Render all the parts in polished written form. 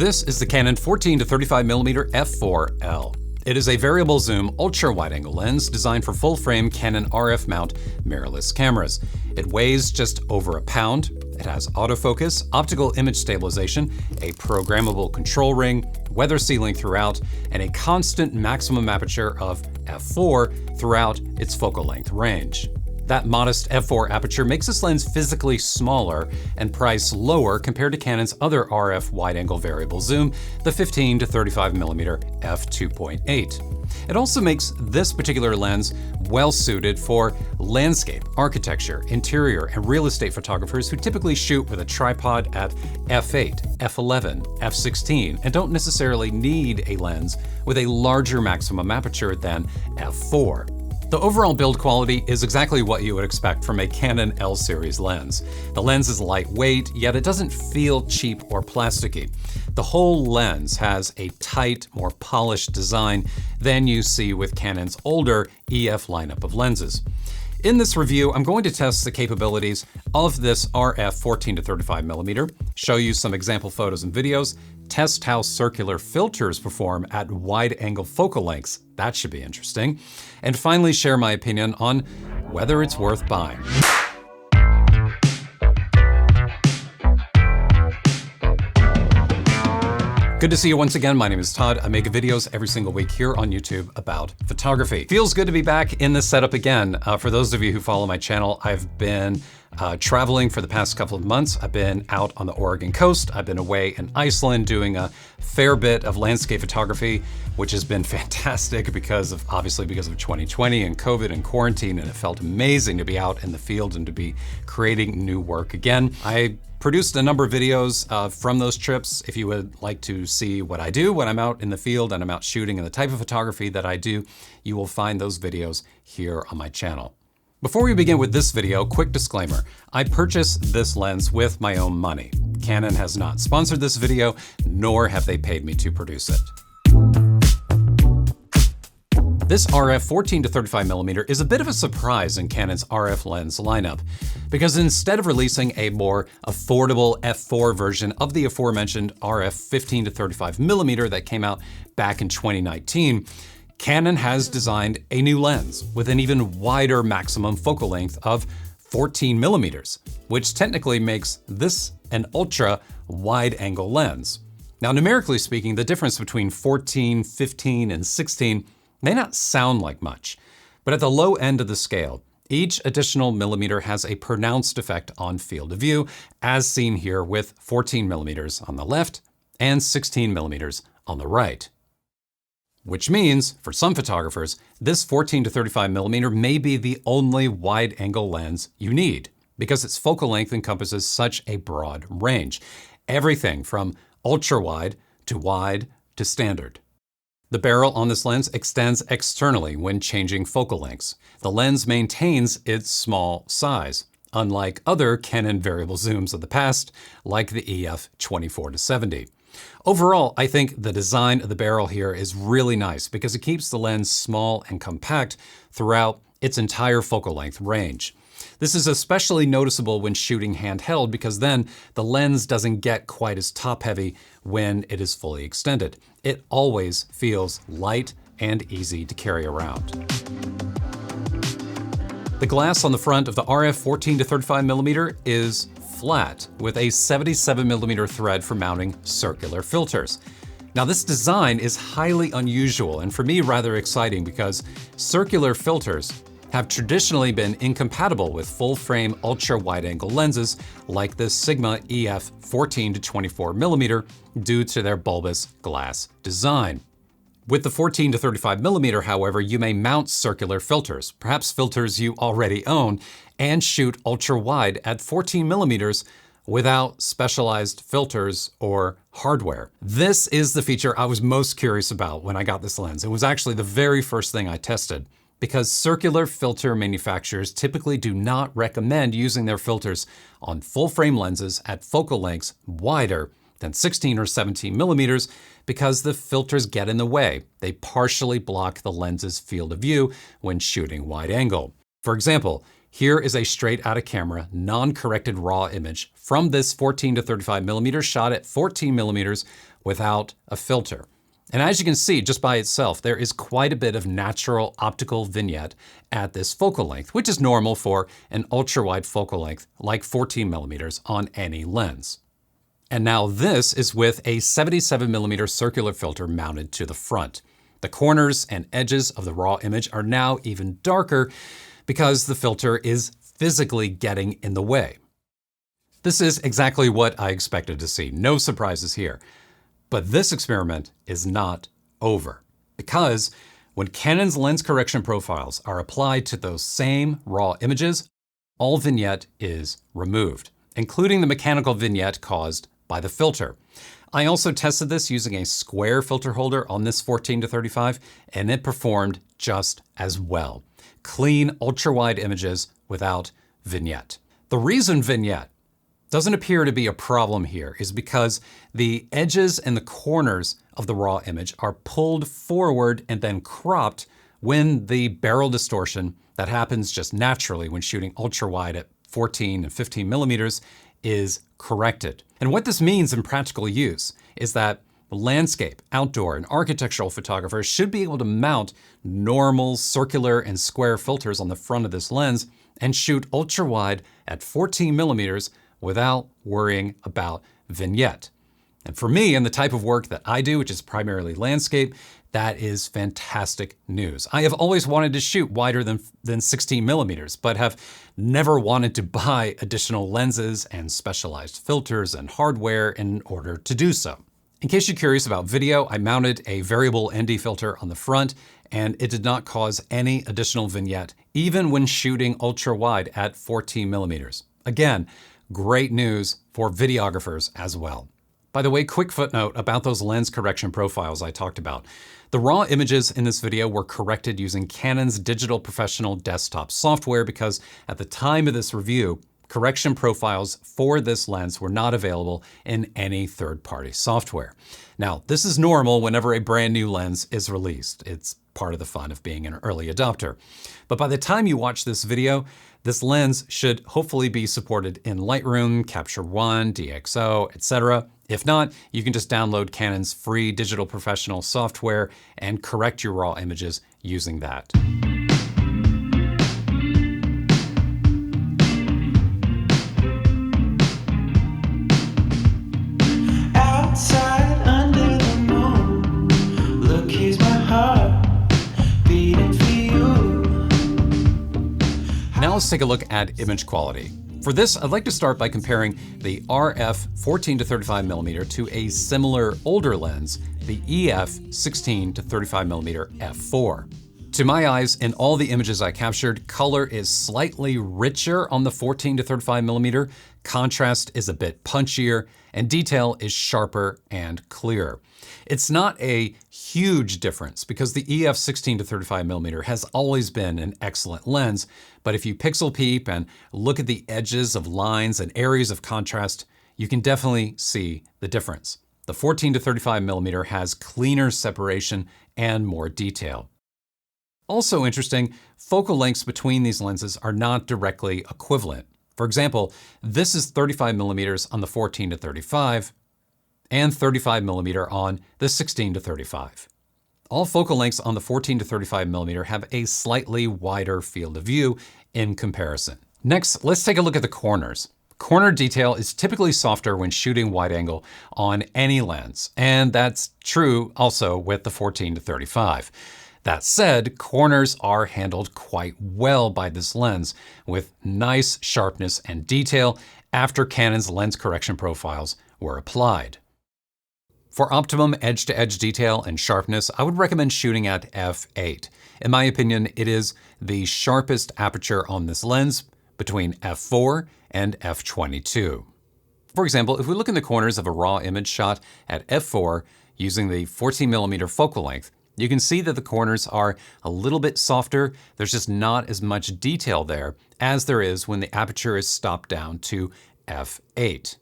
This is the Canon 14 to 35mm f4L. It is a variable zoom ultra wide-angle lens designed for full-frame Canon RF mount mirrorless cameras. It weighs just over a pound. It has autofocus, optical image stabilization, a programmable control ring, weather sealing throughout, and a constant maximum aperture of f4 throughout its focal length range. That modest f4 aperture makes this lens physically smaller and priced lower compared to Canon's other RF wide-angle variable zoom, the 15 to 35mm f2.8. It also makes this particular lens well-suited for landscape, architecture, interior, and real estate photographers who typically shoot with a tripod at f8, f11, f16, and don't necessarily need a lens with a larger maximum aperture than f4. The overall build quality is exactly what you would expect from a Canon L series lens. The lens is lightweight, yet it doesn't feel cheap or plasticky. The whole lens has a tight, more polished design than you see with Canon's older EF lineup of lenses. In this review, I'm going to test the capabilities of this RF 14 to 35mm, show you some example photos and videos, test how circular filters perform at wide-angle focal lengths, that should be interesting, and finally share my opinion on whether it's worth buying. Good to see you once again. My name is Todd. I make videos every single week here on YouTube about photography. Feels good to be back in this setup again. For those of you who follow my channel, I've been traveling for the past couple of months. I've been out on the Oregon coast. I've been away in Iceland doing a fair bit of landscape photography, which has been fantastic obviously because of 2020 and COVID and quarantine, and it felt amazing to be out in the field and to be creating new work again. I produced a number of videos from those trips. If you would like to see what I do when I'm out in the field and I'm out shooting and the type of photography that I do, you will find those videos here on my channel. Before we begin with this video, quick disclaimer. I purchased this lens with my own money. Canon has not sponsored this video, nor have they paid me to produce it. This RF 14 to 35mm is a bit of a surprise in Canon's RF lens lineup, because instead of releasing a more affordable f4 version of the aforementioned RF 15 to 35mm that came out back in 2019, Canon has designed a new lens with an even wider maximum focal length of 14mm, which technically makes this an ultra wide-angle lens. Now, numerically speaking, the difference between 14, 15, and 16 may not sound like much, but at the low end of the scale, each additional millimeter has a pronounced effect on field of view, as seen here with 14mm on the left and 16mm on the right. Which means, for some photographers, this 14 to 35mm may be the only wide-angle lens you need, because its focal length encompasses such a broad range. Everything from ultra-wide to standard. The barrel on this lens extends externally when changing focal lengths. The lens maintains its small size, unlike other Canon variable zooms of the past, like the EF 24 to 70. Overall, I think the design of the barrel here is really nice because it keeps the lens small and compact throughout its entire focal length range. This is especially noticeable when shooting handheld because then the lens doesn't get quite as top-heavy when it is fully extended. It always feels light and easy to carry around. The glass on the front of the RF 14 to 35mm is flat with a 77mm thread for mounting circular filters. Now, this design is highly unusual and for me rather exciting because circular filters have traditionally been incompatible with full-frame ultra-wide-angle lenses like the Sigma EF 14 to 24mm due to their bulbous glass design. With the 14 to 35mm, however, you may mount circular filters, perhaps filters you already own, and shoot ultra-wide at 14mm without specialized filters or hardware. This is the feature I was most curious about when I got this lens. It was actually the very first thing I tested, because circular filter manufacturers typically do not recommend using their filters on full-frame lenses at focal lengths wider than 16 or 17mm because the filters get in the way. They partially block the lens's field of view when shooting wide angle. For example, here is a straight out of camera, non-corrected raw image from this 14 to 35mm shot at 14mm without a filter. And as you can see, just by itself, there is quite a bit of natural optical vignette at this focal length, which is normal for an ultra-wide focal length like 14 millimeters on any lens. And now this is with a 77 millimeter circular filter mounted to the front. The corners and edges of the raw image are now even darker because the filter is physically getting in the way. This is exactly what I expected to see. No surprises here. But this experiment is not over, because when Canon's lens correction profiles are applied to those same raw images, all vignette is removed, including the mechanical vignette caused by the filter. I also tested this using a square filter holder on this 14-35, and it performed just as well. Clean, ultra-wide images without vignette. The reason vignette doesn't appear to be a problem here is because the edges and the corners of the raw image are pulled forward and then cropped when the barrel distortion that happens just naturally when shooting ultra-wide at 14 and 15 millimeters is corrected. And what this means in practical use is that landscape, outdoor, and architectural photographers should be able to mount normal circular and square filters on the front of this lens and shoot ultra-wide at 14 millimeters without worrying about vignette. And for me and the type of work that I do, which is primarily landscape, that is fantastic news. I have always wanted to shoot wider than 16 millimeters, but have never wanted to buy additional lenses and specialized filters and hardware in order to do so. In case you're curious about video, I mounted a variable ND filter on the front, and it did not cause any additional vignette, even when shooting ultra wide at 14 millimeters. Again, great news for videographers as well. By the way, quick footnote about those lens correction profiles I talked about. The raw images in this video were corrected using Canon's Digital Professional desktop software because at the time of this review, correction profiles for this lens were not available in any third-party software. Now, this is normal whenever a brand new lens is released. It's part of the fun of being an early adopter. But by the time you watch this video, this lens should hopefully be supported in Lightroom, Capture One, DxO, etc. If not, you can just download Canon's free Digital Professional software and correct your raw images using that. Now let's take a look at image quality. For this, I'd like to start by comparing the RF 14-35mm to a similar older lens, the EF 16-35mm f4. To my eyes, in all the images I captured, color is slightly richer on the 14-35mm, contrast is a bit punchier, and detail is sharper and clearer. It's not a huge difference because the EF 16-35mm has always been an excellent lens, but if you pixel peep and look at the edges of lines and areas of contrast, you can definitely see the difference. The 14-35mm has cleaner separation and more detail. Also interesting, focal lengths between these lenses are not directly equivalent. For example, this is 35mm on the 14-35 and 35mm on the 16-35. All focal lengths on the 14-35mm have a slightly wider field of view in comparison. Next, let's take a look at the corners. Corner detail is typically softer when shooting wide angle on any lens, and that's true also with the 14-35. That said, corners are handled quite well by this lens, with nice sharpness and detail after Canon's lens correction profiles were applied. For optimum edge-to-edge detail and sharpness, I would recommend shooting at f8. In my opinion, it is the sharpest aperture on this lens between f4 and f22. For example, if we look in the corners of a raw image shot at f4 using the 14mm focal length, you can see that the corners are a little bit softer. There's just not as much detail there as there is when the aperture is stopped down to f8.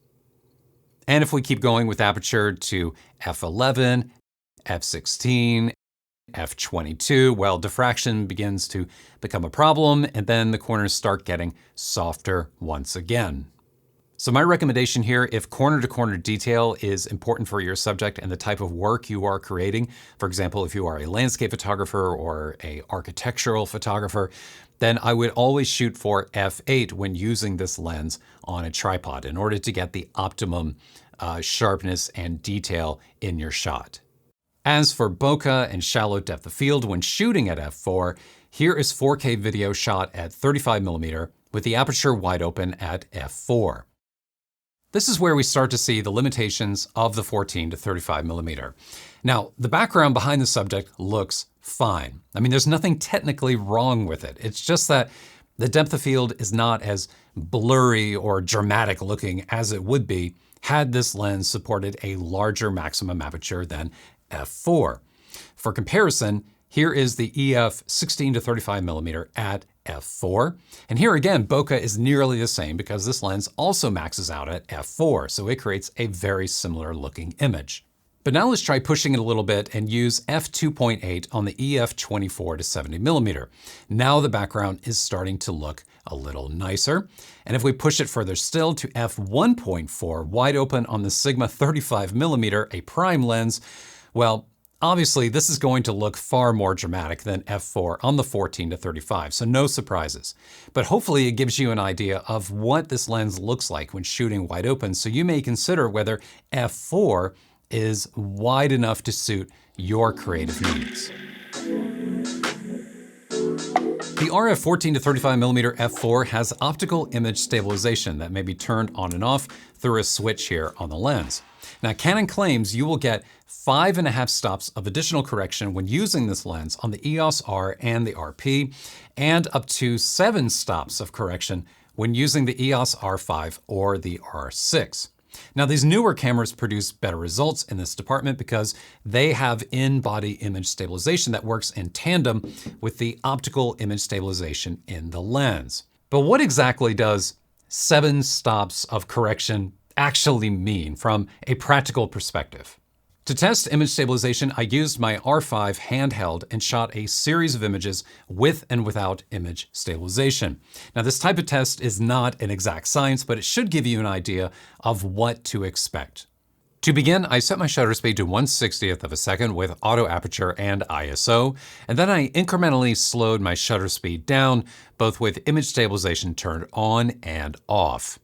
And if we keep going with aperture to f11, f16, f22, well, diffraction begins to become a problem, and then the corners start getting softer once again. So my recommendation here, if corner-to-corner detail is important for your subject and the type of work you are creating, for example, if you are a landscape photographer or a architectural photographer, then I would always shoot for f8 when using this lens on a tripod in order to get the optimum sharpness and detail in your shot. As for bokeh and shallow depth of field when shooting at f4, here is 4K video shot at 35mm with the aperture wide open at f4. This is where we start to see the limitations of the 14 to 35mm. Now, the background behind the subject looks fine. I mean, there's nothing technically wrong with it. It's just that the depth of field is not as blurry or dramatic looking as it would be had this lens supported a larger maximum aperture than f4. For comparison, here is the EF 16 to 35mm at f4. And here again, bokeh is nearly the same because this lens also maxes out at f4, so it creates a very similar looking image. But now let's try pushing it a little bit and use f2.8 on the EF 24 to 70mm. Now the background is starting to look a little nicer. And if we push it further still to f1.4 wide open on the Sigma 35mm, a prime lens, well, obviously, this is going to look far more dramatic than f4 on the 14 to 35, so no surprises. But hopefully it gives you an idea of what this lens looks like when shooting wide open, so you may consider whether f4 is wide enough to suit your creative needs. The RF 14 to 35mm f4 has optical image stabilization that may be turned on and off through a switch here on the lens. Now, Canon claims you will get 5.5 stops of additional correction when using this lens on the EOS R and the RP, and up to 7 stops of correction when using the EOS R5 or the R6. Now, these newer cameras produce better results in this department because they have in-body image stabilization that works in tandem with the optical image stabilization in the lens. But what exactly does 7 stops of correction actually mean from a practical perspective? To test image stabilization, I used my R5 handheld and shot a series of images with and without image stabilization. Now, this type of test is not an exact science, but it should give you an idea of what to expect. To begin, I set my shutter speed to 1/60th of a second with auto aperture and ISO, and then I incrementally slowed my shutter speed down, both with image stabilization turned on and off.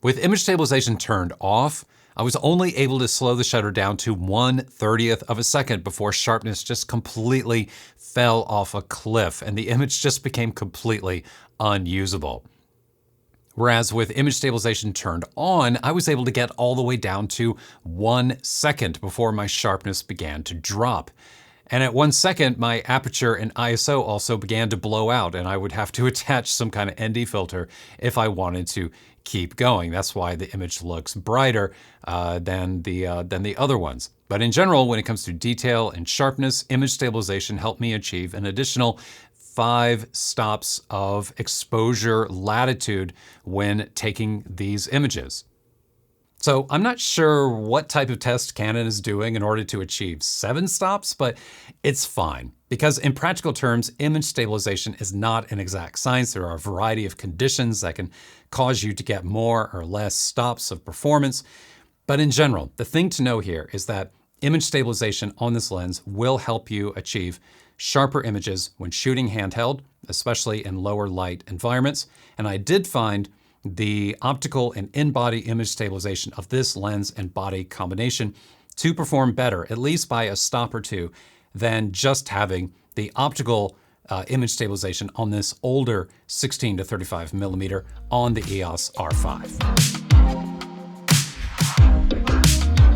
With image stabilization turned off, I was only able to slow the shutter down to 1/30th of a second before sharpness just completely fell off a cliff and the image just became completely unusable. Whereas with image stabilization turned on, I was able to get all the way down to 1 second before my sharpness began to drop. And at 1 second, my aperture and ISO also began to blow out, and I would have to attach some kind of ND filter if I wanted to keep going. That's why the image looks brighter than the other ones. But in general, when it comes to detail and sharpness, image stabilization helped me achieve an additional 5 stops of exposure latitude when taking these images. So I'm not sure what type of test Canon is doing in order to achieve 7 stops, but it's fine. Because in practical terms, image stabilization is not an exact science. There are a variety of conditions that can cause you to get more or less stops of performance. But in general, the thing to know here is that image stabilization on this lens will help you achieve sharper images when shooting handheld, especially in lower light environments. And I did find the optical and in-body image stabilization of this lens and body combination to perform better, at least by a stop or two, than just having the optical image stabilization on this older 16 to 35mm on the EOS R5.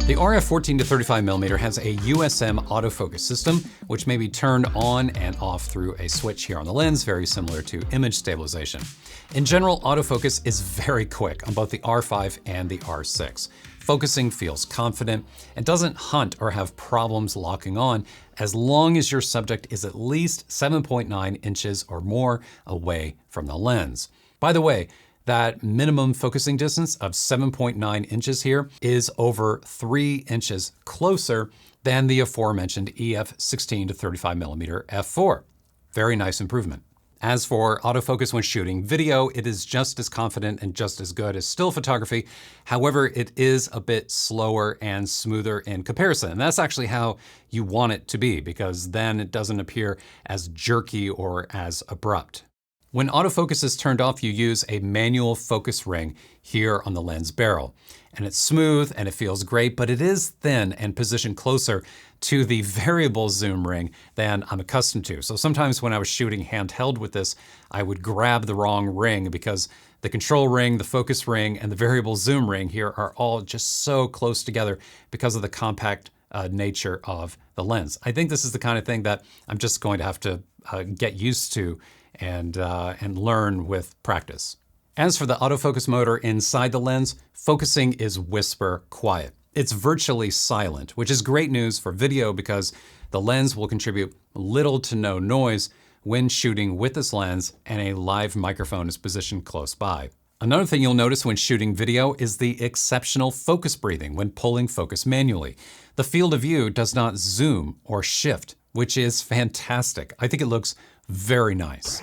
The RF 14 to 35mm has a USM autofocus system, which may be turned on and off through a switch here on the lens, very similar to image stabilization. In general, autofocus is very quick on both the R5 and the R6. Focusing feels confident and doesn't hunt or have problems locking on as long as your subject is at least 7.9 inches or more away from the lens. By the way, that minimum focusing distance of 7.9 inches here is over 3 inches closer than the aforementioned EF 16 to 35mm f4. Very nice improvement. As for autofocus when shooting video, it is just as confident and just as good as still photography. However, it is a bit slower and smoother in comparison. And that's actually how you want it to be, because then it doesn't appear as jerky or as abrupt. When autofocus is turned off, you use a manual focus ring here on the lens barrel. And it's smooth and it feels great, but it is thin and positioned closer to the variable zoom ring than I'm accustomed to. So sometimes when I was shooting handheld with this, I would grab the wrong ring because the control ring, the focus ring, and the variable zoom ring here are all just so close together because of the compact nature of the lens. I think this is the kind of thing that I'm just going to have to get used to and learn with practice. As for the autofocus motor inside the lens, focusing is whisper quiet. It's virtually silent, which is great news for video because the lens will contribute little to no noise when shooting with this lens and a live microphone is positioned close by. Another thing you'll notice when shooting video is the exceptional focus breathing when pulling focus manually. The field of view does not zoom or shift, which is fantastic. I think it looks very nice.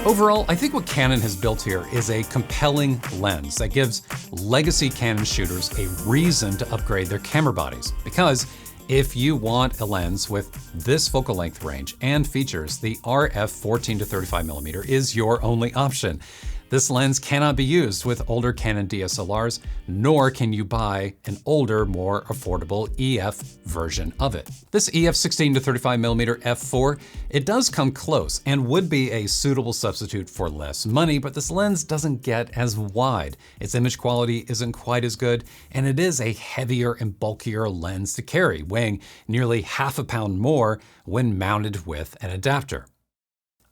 Overall, I think what Canon has built here is a compelling lens that gives legacy Canon shooters a reason to upgrade their camera bodies. Because if you want a lens with this focal length range and features, the RF 14 to 35mm is your only option. This lens cannot be used with older Canon DSLRs, nor can you buy an older, more affordable EF version of it. This EF 16 to 35mm f4, it does come close and would be a suitable substitute for less money, but this lens doesn't get as wide. Its image quality isn't quite as good, and it is a heavier and bulkier lens to carry, weighing nearly half a pound more when mounted with an adapter.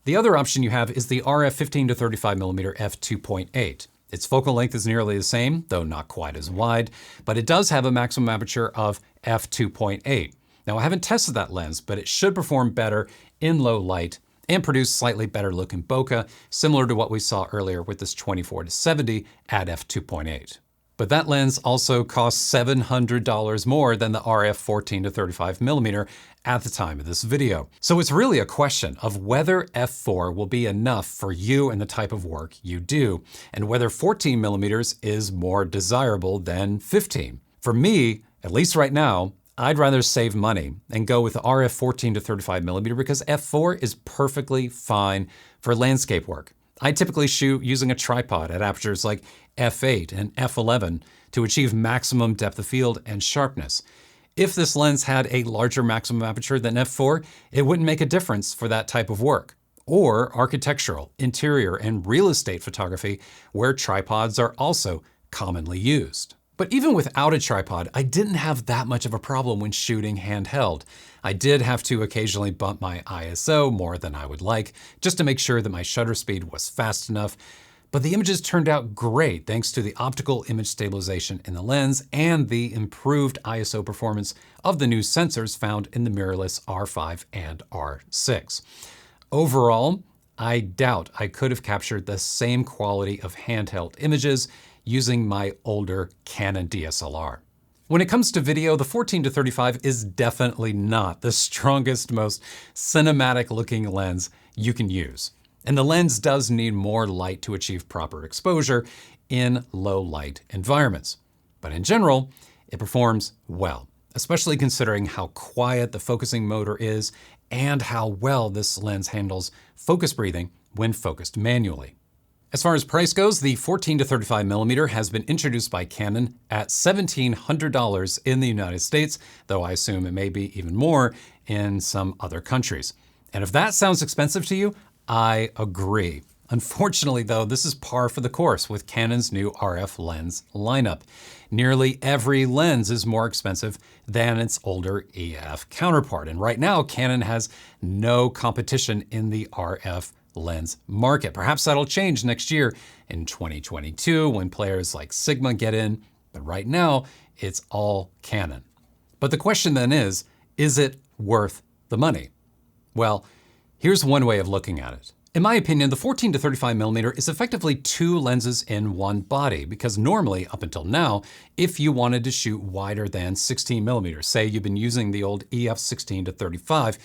The other option you have is the RF 15 to 35mm f2.8. Its focal length is nearly the same, though not quite as wide, but it does have a maximum aperture of f2.8. Now, I haven't tested that lens, but it should perform better in low light and produce slightly better looking bokeh, similar to what we saw earlier with this 24 to 70 at f2.8. But that lens also costs $700 more than the RF 14 to 35mm at the time of this video. So it's really a question of whether f4 will be enough for you and the type of work you do, and whether 14mm is more desirable than 15. For me, at least right now, I'd rather save money and go with the RF 14 to 35mm because f4 is perfectly fine for landscape work. I typically shoot using a tripod at apertures like f8 and f11 to achieve maximum depth of field and sharpness. If this lens had a larger maximum aperture than f4, it wouldn't make a difference for that type of work. Or architectural, interior, and real estate photography, where tripods are also commonly used. But even without a tripod, I didn't have that much of a problem when shooting handheld. I did have to occasionally bump my ISO more than I would like, just to make sure that my shutter speed was fast enough. But the images turned out great thanks to the optical image stabilization in the lens and the improved ISO performance of the new sensors found in the mirrorless R5 and R6. Overall, I doubt I could have captured the same quality of handheld images using my older Canon DSLR. When it comes to video, the 14 to 35 is definitely not the strongest, most cinematic looking lens you can use. And the lens does need more light to achieve proper exposure in low light environments. But in general, it performs well, especially considering how quiet the focusing motor is and how well this lens handles focus breathing when focused manually. As far as price goes, the 14 to 35mm has been introduced by Canon at $1,700 in the United States, though I assume it may be even more in some other countries. And if that sounds expensive to you, I agree. Unfortunately, though, this is par for the course with Canon's new RF lens lineup. Nearly every lens is more expensive than its older EF counterpart. And right now, Canon has no competition in the RF lens market. Perhaps that'll change next year in 2022 when players like Sigma get in, but right now it's all Canon. But the question then is it worth the money? Well, here's one way of looking at it. In my opinion, the 14 to 35mm is effectively two lenses in one body, because normally, up until now, if you wanted to shoot wider than 16mm, say you've been using the old EF 16 to 35,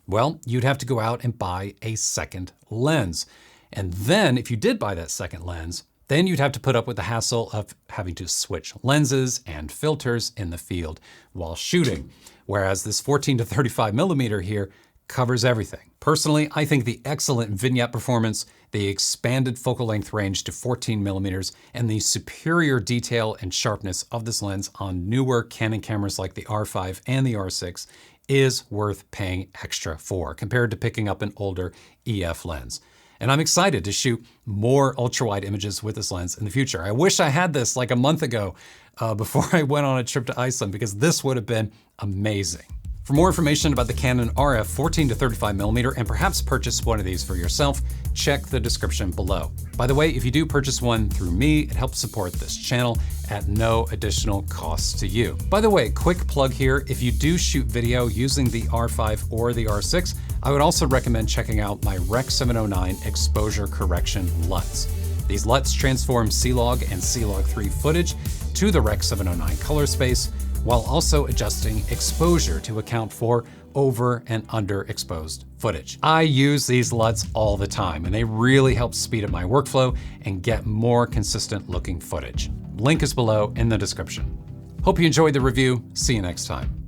Well, you'd have to go out and buy a second lens. And then if you did buy that second lens, then you'd have to put up with the hassle of having to switch lenses and filters in the field while shooting. Whereas this 14 to 35 millimeter here covers everything. Personally, I think the excellent vignette performance, the expanded focal length range to 14 millimeters, and the superior detail and sharpness of this lens on newer Canon cameras like the R5 and the R6 is worth paying extra for compared to picking up an older EF lens. And I'm excited to shoot more ultra-wide images with this lens in the future. I wish I had this like a month ago before I went on a trip to Iceland, because this would have been amazing. For more information about the Canon RF 14 to 35 millimeter and perhaps purchase one of these for yourself, check the description below. By the way, if you do purchase one through me, it helps support this channel at no additional cost to you. By the way, quick plug here, if you do shoot video using the R5 or the R6, I would also recommend checking out my Rec 709 exposure correction LUTs. These LUTs transform C-Log and C-Log 3 footage to the Rec 709 color space, while also adjusting exposure to account for over and underexposed footage. I use these LUTs all the time, and they really help speed up my workflow and get more consistent looking footage. Link is below in the description. Hope you enjoyed the review. See you next time.